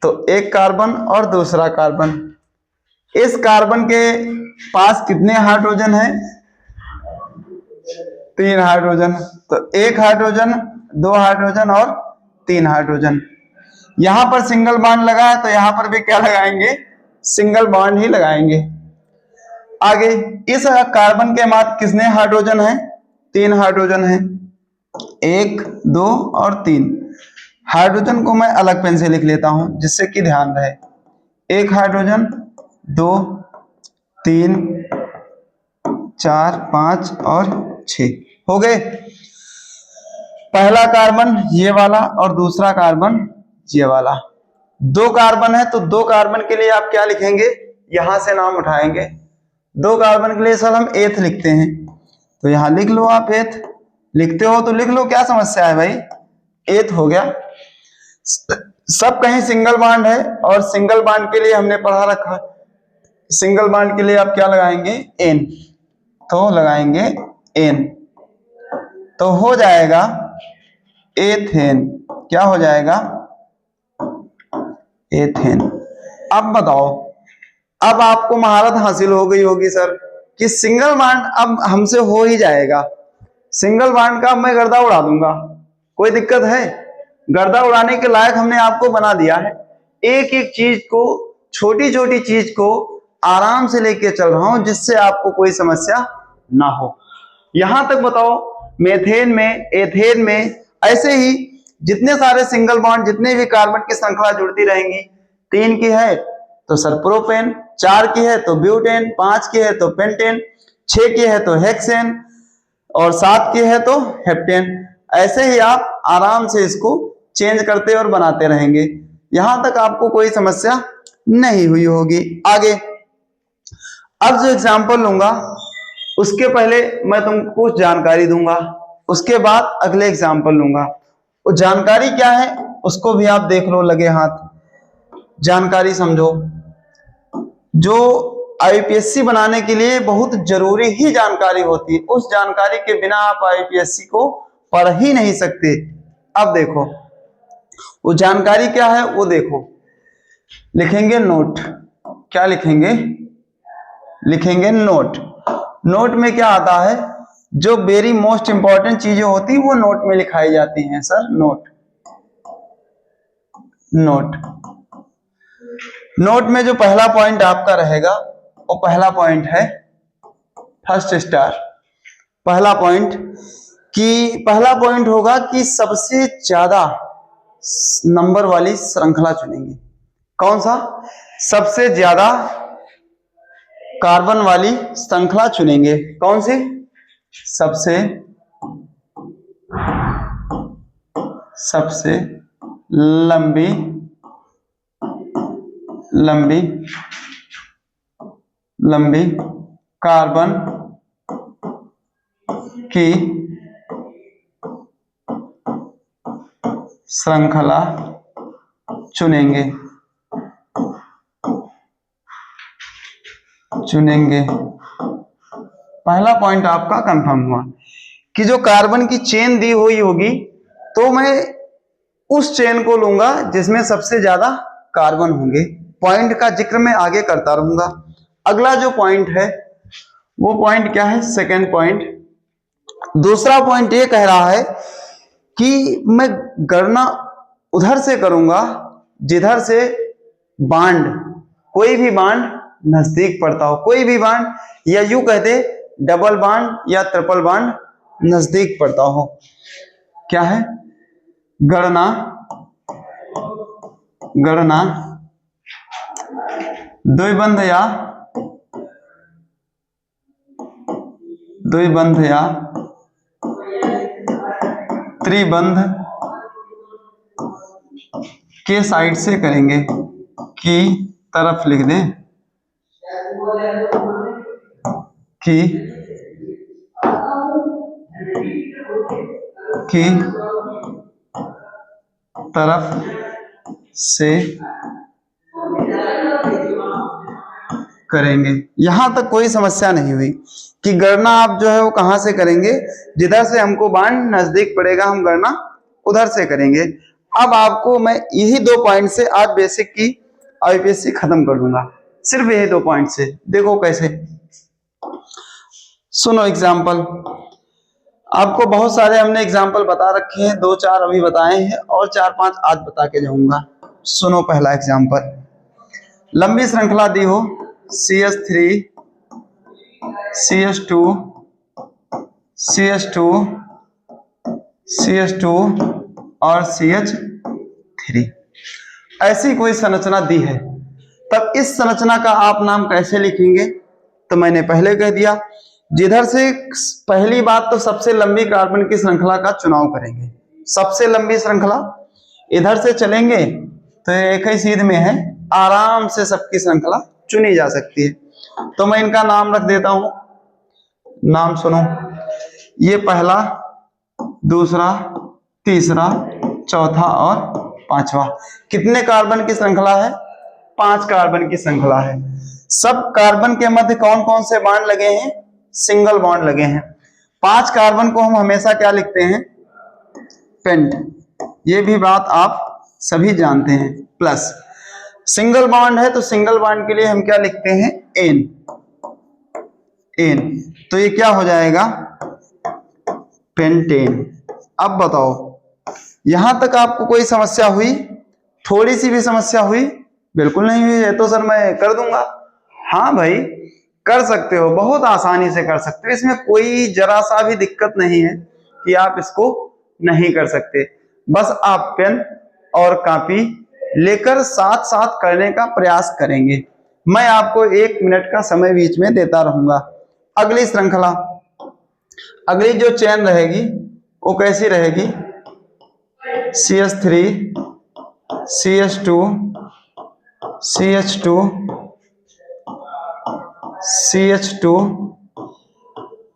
तो एक कार्बन और दूसरा कार्बन, इस कार्बन के पास कितने हाइड्रोजन हैं, 3 हाइड्रोजन। तो 1 हाइड्रोजन, 2 हाइड्रोजन और 3 हाइड्रोजन। यहां पर सिंगल बॉन्ड लगा है तो यहां पर भी क्या लगाएंगे, सिंगल बॉन्ड ही लगाएंगे। आगे इस कार्बन के मात्र कितने हाइड्रोजन हैं, 3 हाइड्रोजन हैं, 1 2 और 3। हाइड्रोजन को मैं अलग पेन से लिख लेता हूं जिससे कि ध्यान रहे। 1 हाइड्रोजन, 2 3 4 5 और 6 हो गए। पहला कार्बन ये वाला और दूसरा कार्बन ये वाला। 2 कार्बन है तो 2 कार्बन के लिए आप क्या लिखेंगे, यहां से नाम उठाएंगे। 2 कार्बन के लिए सर हम एथ लिखते हैं, तो यहां लिख लो आप एथ। लिखते हो तो लिख लो, क्या समस्या है भाई, एथ हो गया। सब कहीं सिंगल बॉन्ड है और सिंगल बॉन्ड के लिए हमने पढ़ा रखा, सिंगल बॉन्ड के लिए आप क्या लगाएंगे, एन। तो लगाएंगे एन, तो हो जाएगा एथेन। क्या हो जाएगा, एथेन। अब बताओ, अब आपको महारत हासिल हो गई होगी सर कि सिंगल बॉन्ड अब हमसे हो ही जाएगा। सिंगल बॉन्ड का मैं गर्दा उड़ा दूंगा, कोई दिक्कत है, गर्दा उड़ाने के लायक हमने आपको बना दिया है। एक एक चीज को, छोटी छोटी चीज को आराम से लेके चल रहा हूं जिससे आपको कोई समस्या ना हो। यहां तक बताओ, मेथेन में, एथेन में, ऐसे ही जितने सारे सिंगल बॉन्ड, जितने भी कार्बन की श्रृंखला जुड़ती रहेंगी। 3 की है तो सर प्रोपेन, 4 की है तो ब्यूटेन, 5 की है तो पेंटेन, 6 की है तो हेक्सेन और 7 की है तो हेप्टेन। ऐसे ही आप आराम से इसको चेंज करते और बनाते रहेंगे, यहां तक आपको कोई समस्या नहीं हुई होगी। आगे अब जो एग्जांपल लूंगा उसके पहले मैं तुमको कुछ जानकारी दूंगा, उसके बाद अगले एग्जांपल लूंगा। वो जानकारी क्या है उसको भी आप देख लो लगे हाथ, जानकारी समझो। जो IPSC बनाने के लिए बहुत जरूरी ही जानकारी होती है, उस जानकारी के बिना आप IPSC को पढ़ ही नहीं सकते। अब देखो वो जानकारी क्या है, वो देखो, लिखेंगे नोट। क्या लिखेंगे, लिखेंगे नोट। नोट में क्या आता है, जो वेरी मोस्ट इंपॉर्टेंट चीजें होती वो नोट में लिखाई जाती हैं सर, नोट। नोट नोट में जो पहला पॉइंट आपका रहेगा वो पहला पॉइंट है फर्स्ट स्टार। पहला पॉइंट होगा कि सबसे ज्यादा नंबर वाली श्रृंखला चुनेंगे। कौन सा, सबसे ज्यादा कार्बन वाली श्रृंखला चुनेंगे। कौन सी, सबसे लंबी कार्बन की श्रृंखला चुनेंगे। पहला पॉइंट आपका कंफर्म हुआ कि जो कार्बन की चेन दी हुई होगी तो मैं उस चेन को लूंगा जिसमें सबसे ज्यादा कार्बन होंगे। पॉइंट का जिक्र मैं आगे करता रहूंगा। अगला जो पॉइंट है वो पॉइंट क्या है? Second point. दूसरा पॉइंट ये कह रहा है कि मैं गणना उधर से करूंगा जिधर से बांड, कोई भी बांड नजदीक पड़ता हो, कोई भी बांड, या यूं कहते डबल बांड या ट्रिपल बांड नजदीक पड़ता हो। क्या है? गणना द्विबंध या त्रिबंध के साइड से करेंगे। की तरफ लिख दें, की तरफ से करेंगे। यहां तक कोई समस्या नहीं हुई कि गणना आप जो है वो कहां से करेंगे, जिधर से हमको बांड नजदीक पड़ेगा हम गणना उधर से करेंगे। अब आपको मैं यही 2 पॉइंट से आज बेसिक की आईपीएससी खत्म कर दूंगा, सिर्फ यही 2 पॉइंट से। देखो कैसे, सुनो एग्जाम्पल। आपको बहुत सारे हमने एग्जाम्पल बता रखे हैं, 2-4 अभी बताए हैं और 4-5 आज बता के जाऊंगा। सुनो पहला एग्जाम्पल। लंबी श्रृंखला दी हो CH3 CH2 CH2 CH2 और CH3, ऐसी कोई संरचना दी है, तब इस संरचना का आप नाम कैसे लिखेंगे? तो मैंने पहले कह दिया, जिधर से पहली बात तो सबसे लंबी कार्बन की श्रृंखला का चुनाव करेंगे। सबसे लंबी श्रृंखला इधर से चलेंगे तो एक ही सीध में है, आराम से सबकी श्रृंखला चुनी जा सकती है। तो मैं इनका नाम रख देता हूं, नाम सुनो, ये पहला, दूसरा, तीसरा, चौथा और पांचवा। कितने कार्बन की श्रृंखला है? 5 कार्बन की श्रृंखला है। सब कार्बन के मध्य कौन कौन से बॉन्ड लगे हैं? सिंगल बॉन्ड लगे हैं। 5 कार्बन को हम हमेशा क्या लिखते हैं? पेंट। ये भी बात आप सभी जानते हैं। प्लस सिंगल बॉन्ड है तो सिंगल बॉन्ड के लिए हम क्या लिखते हैं? एन। तो ये क्या हो जाएगा? पेंटेन। अब बताओ, यहां तक आपको कोई समस्या हुई? थोड़ी सी भी समस्या हुई? बिल्कुल नहीं हुई है। तो सर मैं कर दूंगा। हाँ भाई कर सकते हो, बहुत आसानी से कर सकते हो, इसमें कोई जरा सा भी दिक्कत नहीं है कि आप इसको नहीं कर सकते। बस आप पेन और कॉपी लेकर साथ साथ करने का प्रयास करेंगे। मैं आपको 1 मिनट का समय बीच में देता रहूंगा। अगली श्रृंखला, अगली जो चेन रहेगी वो कैसी रहेगी? CH3 CH2 CH2 CH2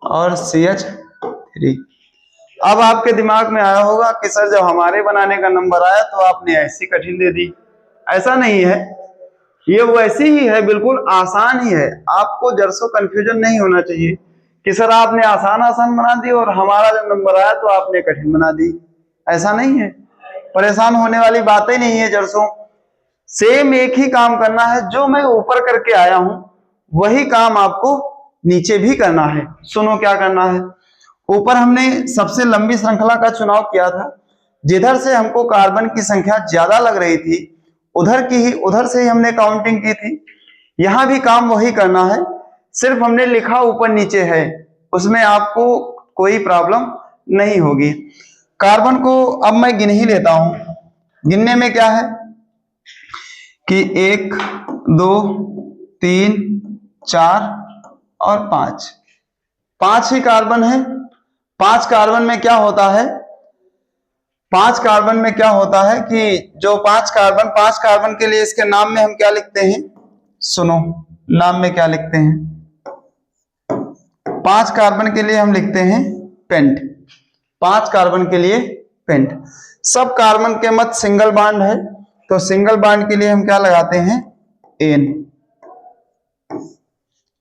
और CH3। अब आपके दिमाग में आया होगा कि सर जब हमारे बनाने का नंबर आया तो आपने ऐसी कठिन दे दी। ऐसा नहीं है, ये वैसी ही है, बिल्कुल आसान ही है। आपको जरसों कंफ्यूजन नहीं होना चाहिए कि सर आपने आसान आसान बना दी और हमारा जब नंबर आया तो आपने कठिन बना दी। ऐसा नहीं है, परेशान होने वाली बातें नहीं है जरसों। सेम एक ही काम करना है, जो मैं ऊपर करके आया हूं वही काम आपको नीचे भी करना है। सुनो क्या करना है। ऊपर हमने सबसे लंबी श्रृंखला का चुनाव किया था, जिधर से हमको कार्बन की संख्या ज्यादा लग रही थी उधर से ही हमने काउंटिंग की थी। यहां भी काम वही करना है, सिर्फ हमने लिखा ऊपर नीचे है, उसमें आपको कोई प्रॉब्लम नहीं होगी। कार्बन को अब मैं गिन ही लेता हूं। गिनने में क्या है कि 1 2 3 4 और 5 ही कार्बन है। 5 कार्बन में क्या होता है? 5 कार्बन में क्या होता है कि जो 5 कार्बन के लिए इसके नाम में हम क्या लिखते हैं? सुनो, नाम में क्या लिखते हैं? 5 कार्बन के लिए हम लिखते हैं पेंट, 5 कार्बन के लिए पेंट। सब कार्बन के मध्य सिंगल बॉन्ड है, तो सिंगल बॉन्ड के लिए हम क्या लगाते हैं, एन।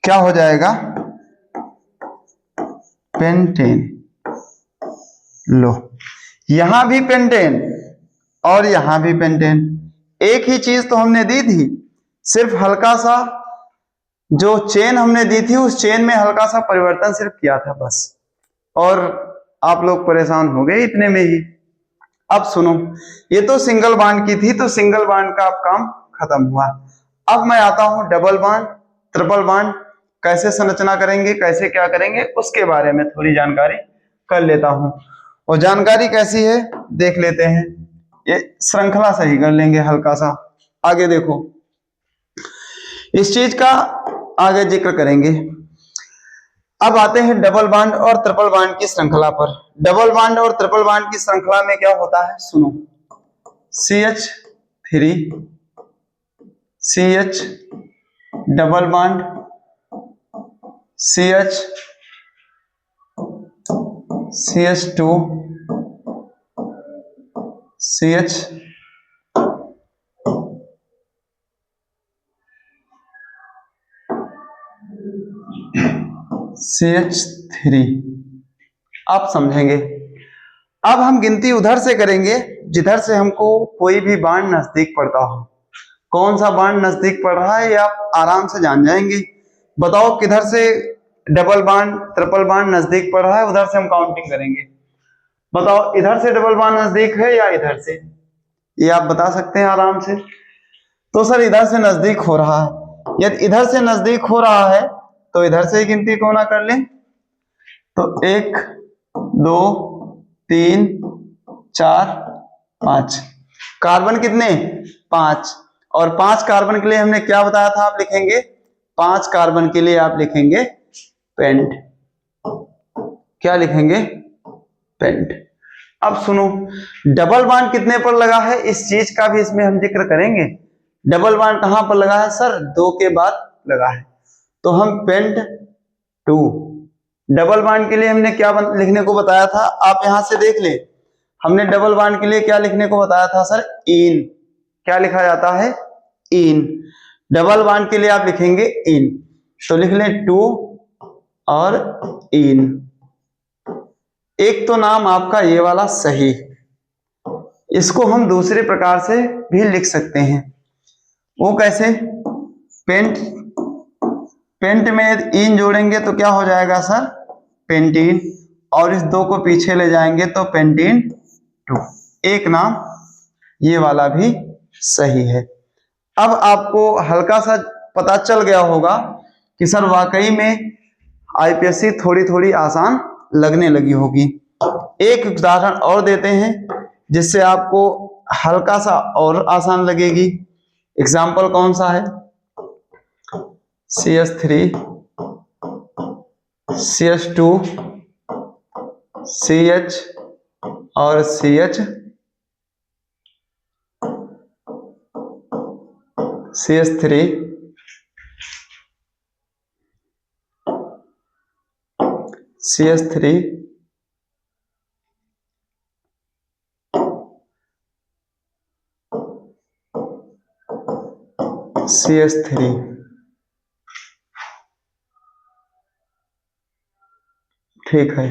क्या हो जाएगा, पेंटेन। लो, यहां भी पेंटेन और यहां भी पेंटेन, एक ही चीज तो हमने दी थी, सिर्फ हल्का सा जो चेन हमने दी थी उस चेन में हल्का सा परिवर्तन सिर्फ किया था बस, और आप लोग परेशान हो गए इतने में ही। अब सुनो, ये तो सिंगल बॉन्ड की थी, तो सिंगल बॉन्ड का अब काम खत्म हुआ। अब मैं आता हूं डबल बॉन्ड, ट्रिपल बॉन्ड, कैसे संरचना करेंगे, कैसे क्या करेंगे, उसके बारे में थोड़ी जानकारी कर लेता हूं। और जानकारी कैसी है देख लेते हैं, ये श्रृंखला सही कर लेंगे हल्का सा। आगे देखो, इस चीज का आगे जिक्र करेंगे। अब आते हैं डबल बॉन्ड और ट्रिपल बॉन्ड की श्रृंखला पर। डबल बॉन्ड और ट्रिपल बॉन्ड की श्रृंखला में क्या होता है, सुनो, CH3 CH double bond CH CH2 CH CH3। आप समझेंगे। अब हम गिनती उधर से करेंगे जिधर से हमको कोई भी बांड नजदीक पड़ता हो। कौन सा बांड नजदीक पड़ रहा है ये आप आराम से जान जाएंगे। बताओ किधर से डबल बांड ट्रिपल बांड नजदीक पड़ रहा है, उधर से हम काउंटिंग करेंगे। बताओ इधर से डबल बांड नजदीक है या इधर से, ये आप बता सकते हैं आराम से। तो सर इधर से नजदीक हो रहा है, यदि इधर से नजदीक हो रहा है तो इधर से ही गिनती को ना कर लें। तो 1 2 3 4 5 कार्बन कितने, 5, और 5 कार्बन के लिए हमने क्या बताया था, आप लिखेंगे 5 कार्बन के लिए आप लिखेंगे पेंट। क्या लिखेंगे, पेंट। अब सुनो, डबल बॉन्ड कितने पर लगा है, इस चीज का भी इसमें हम जिक्र करेंगे। डबल बॉन्ड कहां पर लगा है सर, 2 के बाद लगा है, तो हम पेंट 2। डबल बॉन्ड के लिए हमने क्या लिखने को बताया था, आप यहां से देख ले, हमने डबल बॉन्ड के लिए क्या लिखने को बताया था सर, इन। क्या लिखा जाता है, इन। डबल बॉन्ड के लिए आप लिखेंगे इन, तो लिख लें 2 और इन। एक तो नाम आपका ये वाला सही, इसको हम दूसरे प्रकार से भी लिख सकते हैं। वो कैसे, पेंट, पेंट में इन जोड़ेंगे तो क्या हो जाएगा सर, पेंटीन, और इस 2 को पीछे ले जाएंगे तो पेंटीन 2। एक नाम ये वाला भी सही है। अब आपको हल्का सा पता चल गया होगा कि सर वाकई में आईपीएससी थोड़ी थोड़ी आसान लगने लगी होगी। एक उदाहरण और देते हैं जिससे आपको हल्का सा और आसान लगेगी। एग्जाम्पल कौन सा है, CH3 CH2 CH और CH CH3 CH3 CH3। ठीक है,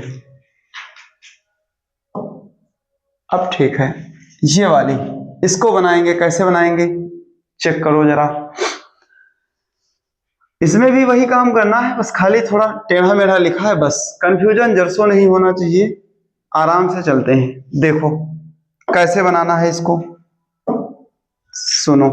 अब ठीक है, ये वाली इसको बनाएंगे, कैसे बनाएंगे चेक करो जरा। इसमें भी वही काम करना है, बस खाली थोड़ा टेढ़ा मेढ़ा लिखा है, बस कंफ्यूजन जरसों नहीं होना चाहिए। आराम से चलते हैं, देखो कैसे बनाना है इसको। सुनो,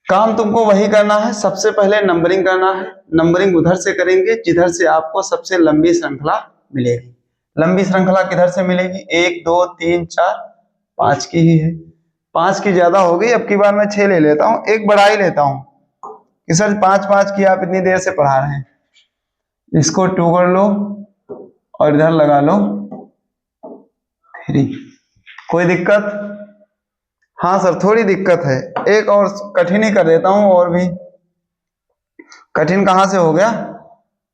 काम तुमको वही करना है, सबसे पहले नंबरिंग करना है। नंबरिंग उधर से करेंगे जिधर से आपको सबसे लंबी श्रृंखला मिलेगी। लंबी श्रृंखला किधर से मिलेगी, 1 2 3 4 5 की ही है। 5 की ज्यादा हो गई, अब की बार मैं 6 ले लेता हूं, एक बढ़ा ही लेता हूं कि सर 5 5 की आप इतनी देर से पढ़ा रहे हैं। इसको 2 कर लो और इधर लगा लो 3। कोई दिक्कत, हाँ सर थोड़ी दिक्कत है, एक और कठिन ही कर देता हूं, और भी कठिन कहां से हो गया,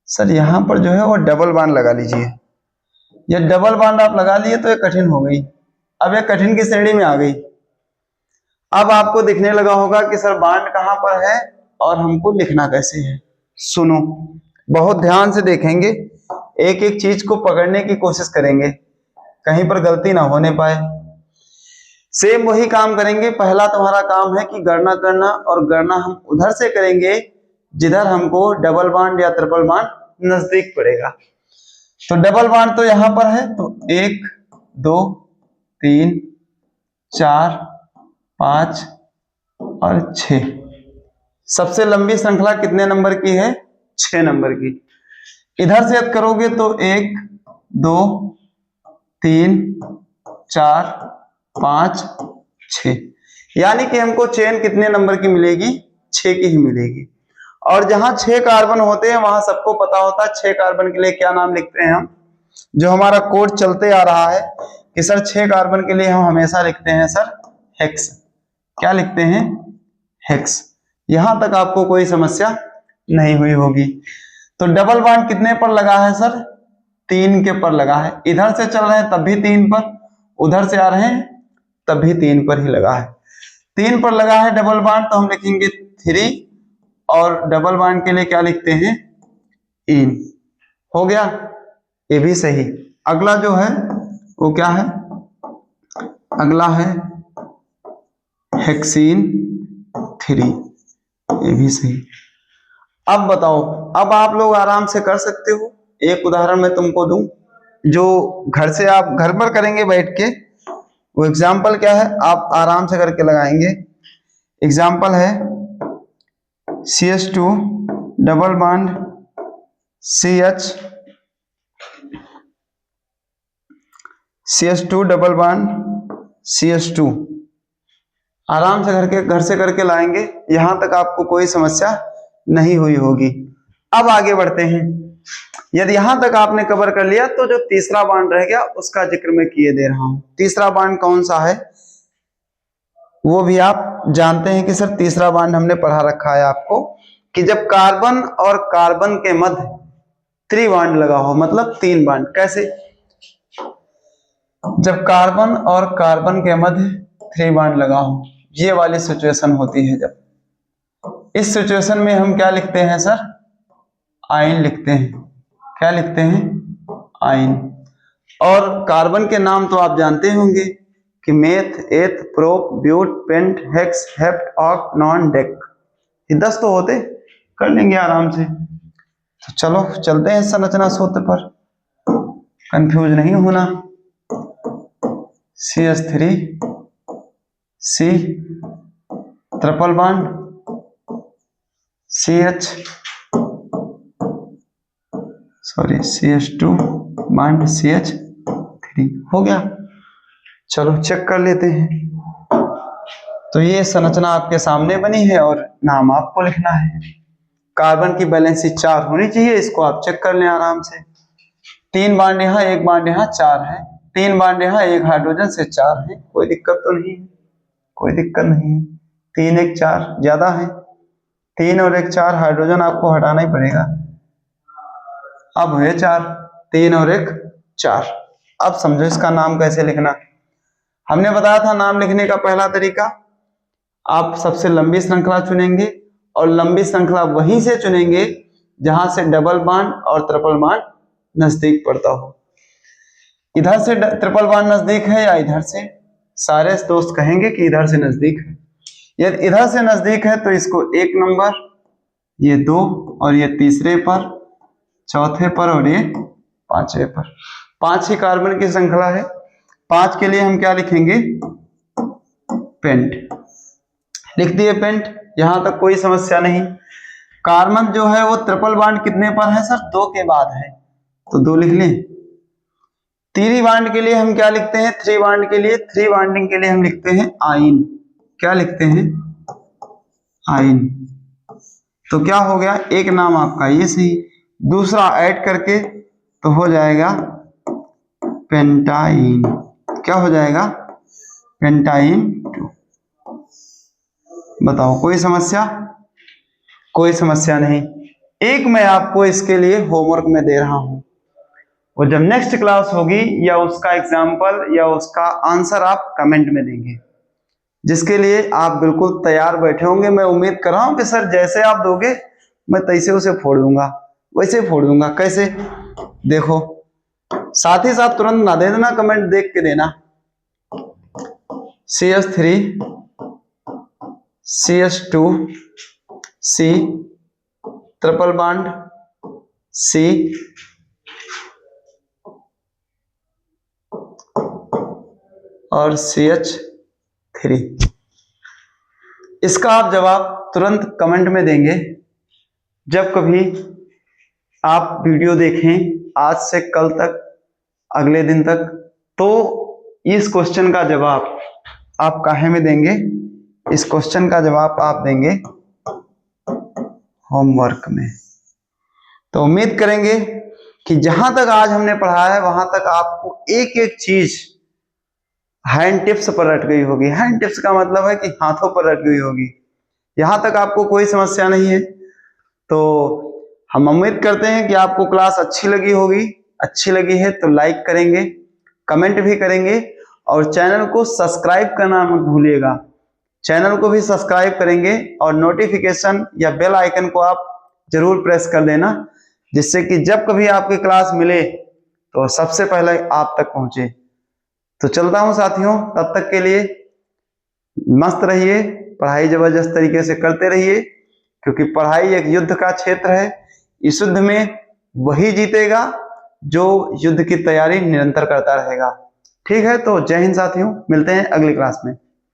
सर यहाँ पर जो है वो डबल बॉन्ड लगा लीजिए। ये डबल बॉन्ड आप लगा लिए तो ये कठिन हो गई, अब ये कठिन की श्रेणी में आ गई। अब आपको दिखने लगा होगा कि सर बॉन्ड कहाँ पर है और हमको लिखना कैसे है। सुनो, बहुत ध्यान से देखेंगे, एक एक चीज को पकड़ने की कोशिश करेंगे, कहीं पर गलती ना होने पाए। सेम वही काम करेंगे। पहला तुम्हारा काम है कि गणना करना, और गणना हम उधर से करेंगे जिधर हमको डबल बॉन्ड या ट्रिपल बॉन्ड नजदीक पड़ेगा। तो डबल बॉन्ड तो यहां पर है, तो 1 2 3 4 5 और 6। सबसे लंबी श्रृंखला कितने नंबर की है? 6 नंबर की। इधर से यदि करोगे तो 1 2 3 4 5 6, यानी कि हमको चेन कितने नंबर की मिलेगी? 6 की ही मिलेगी। और जहां 6 कार्बन होते हैं वहां सबको पता होता है 6 कार्बन के लिए क्या नाम लिखते हैं हम। जो हमारा कोड चलते आ रहा है कि सर 6 कार्बन के लिए हम हमेशा लिखते हैं सर हेक्स। क्या लिखते हैं? हेक्स। यहां तक आपको कोई समस्या नहीं हुई होगी। तो डबल बॉन्ड कितने पर लगा है सर? 3 के पर लगा है। इधर से चल रहे हैं तब भी 3 पर, उधर से आ रहे हैं तब भी 3 पर ही लगा है। 3 पर लगा है डबल बॉन्ड, तो हम लिखेंगे 3, और डबल बॉन्ड के लिए क्या लिखते हैं? इन। हो गया, ये भी सही। अगला जो है वो क्या है? अगला है हेक्सीन 3, ये भी सही। अब बताओ, अब आप लोग आराम से कर सकते हो। एक उदाहरण मैं तुमको दूं जो घर से आप घर पर करेंगे बैठ के। वो एग्जाम्पल क्या है, आप आराम से करके लगाएंगे। एग्जाम्पल है CH2 double bond CH2 double bond CH2। आराम से घर से करके लाएंगे, यहां तक आपको कोई समस्या नहीं हुई होगी। अब आगे बढ़ते हैं। यदि यहां तक आपने कवर कर लिया तो जो तीसरा बॉन्ड रह गया उसका जिक्र मैं किए दे रहा हूं। तीसरा बॉन्ड कौन सा है वो भी आप जानते हैं कि सर तीसरा बॉन्ड हमने पढ़ा रखा है आपको, कि जब कार्बन और कार्बन के मध्य त्रि बॉन्ड लगा हो, मतलब 3 बॉन्ड। कैसे? जब कार्बन और कार्बन के मध्य 3 बॉन्ड लगा हो, ये वाली सिचुएशन होती है। जब इस सिचुएशन में हम क्या लिखते हैं सर? आयन लिखते हैं। क्या लिखते हैं? आयन। और कार्बन के नाम तो आप जानते होंगे कि meth, eth, prop, but, pent, hex, hept, oct, non, dec. ये 10 तो होते, कर लेंगे आराम से। तो चलो चलते हैं संरचना सूत्र पर, कंफ्यूज नहीं होना। CH3 C triple bond CH2 bond CH3। हो गया। चलो चेक कर लेते हैं। तो ये संरचना आपके सामने बनी है और नाम आपको लिखना है। कार्बन की वैलेंसी 4 होनी चाहिए, इसको आप चेक कर लें आराम से। 3 बॉन्ड यहाँ, 1 बॉन्ड यहाँ, 4 है। 3 बॉन्ड यहाँ, 1 हाइड्रोजन से 4 है। कोई दिक्कत तो नहीं है, कोई दिक्कत नहीं है। 3 1 4 ज्यादा है, 3 और 1 4 हाइड्रोजन आपको हटाना ही पड़ेगा। अब हुए 4, 3 और 1 4। अब समझो इसका नाम कैसे लिखना। हमने बताया था नाम लिखने का पहला तरीका, आप सबसे लंबी श्रृंखला चुनेंगे, और लंबी श्रृंखला वहीं से चुनेंगे जहां से डबल बॉन्ड और ट्रिपल बॉन्ड नजदीक पड़ता हो। इधर से ट्रिपल बॉन्ड नजदीक है या इधर से? सारे दोस्त कहेंगे कि इधर से नजदीक है। यदि इधर से नजदीक है तो इसको 1 नंबर, ये 2, और ये तीसरे पर, चौथे पर, और ये 5वें पर। 5 ही कार्बन की श्रृंखला है। 5 के लिए हम क्या लिखेंगे? पेंट। लिख दिए पेंट, यहां तक कोई समस्या नहीं। कार्बन जो है वो ट्रिपल बॉन्ड कितने पर है सर? 2 के बाद है, तो 2 लिख लें। 3 बॉन्ड के लिए हम क्या लिखते हैं? 3 बॉन्ड के लिए, 3 बॉन्डिंग के लिए हम लिखते हैं आयन। क्या लिखते हैं? आयन। तो क्या हो गया? एक नाम आपका ये सही, दूसरा ऐड करके तो हो जाएगा पेंटाइन। क्या हो जाएगा? पेंटाइन 2। बताओ कोई समस्या? कोई समस्या नहीं। एक मैं आपको इसके लिए होमवर्क में दे रहा हूं, और जब नेक्स्ट क्लास होगी या उसका एग्जाम्पल या उसका आंसर आप कमेंट में देंगे, जिसके लिए आप बिल्कुल तैयार बैठे होंगे। मैं उम्मीद कर रहा हूं कि सर जैसे आप दोगे मैं तैसे उसे फोड़ दूंगा, वैसे फोड़ दूंगा। कैसे, देखो, साथ ही साथ तुरंत ना दे देना, कमेंट देख के देना। CH3 CH2 C triple bond C और CH3। इसका आप जवाब तुरंत कमेंट में देंगे। जब कभी आप वीडियो देखें आज से कल तक, अगले दिन तक, तो इस क्वेश्चन का जवाब आप काहे में देंगे, इस क्वेश्चन का जवाब आप देंगे होमवर्क में। तो उम्मीद करेंगे कि जहां तक आज हमने पढ़ा है वहां तक आपको एक एक चीज हैंड टिप्स पर रट गई होगी। हैंड टिप्स का मतलब है कि हाथों पर रट गई होगी, यहां तक आपको कोई समस्या नहीं है। तो हम उम्मीद करते हैं कि आपको क्लास अच्छी लगी होगी। अच्छी लगी है तो लाइक करेंगे, कमेंट भी करेंगे, और चैनल को सब्सक्राइब करना मत भूलिएगा। चैनल को भी सब्सक्राइब करेंगे और नोटिफिकेशन या बेल आइकन को आप जरूर प्रेस कर देना, जिससे कि जब कभी आपकी क्लास मिले तो सबसे पहले आप तक पहुंचे। तो चलता हूं साथियों, तब तक के लिए मस्त रहिए, पढ़ाई जबरदस्त तरीके से करते रहिए, क्योंकि पढ़ाई एक युद्ध का क्षेत्र है। इस युद्ध में वही जीतेगा जो युद्ध की तैयारी निरंतर करता रहेगा। ठीक है, तो जय हिंद साथियों, मिलते हैं अगली क्लास में।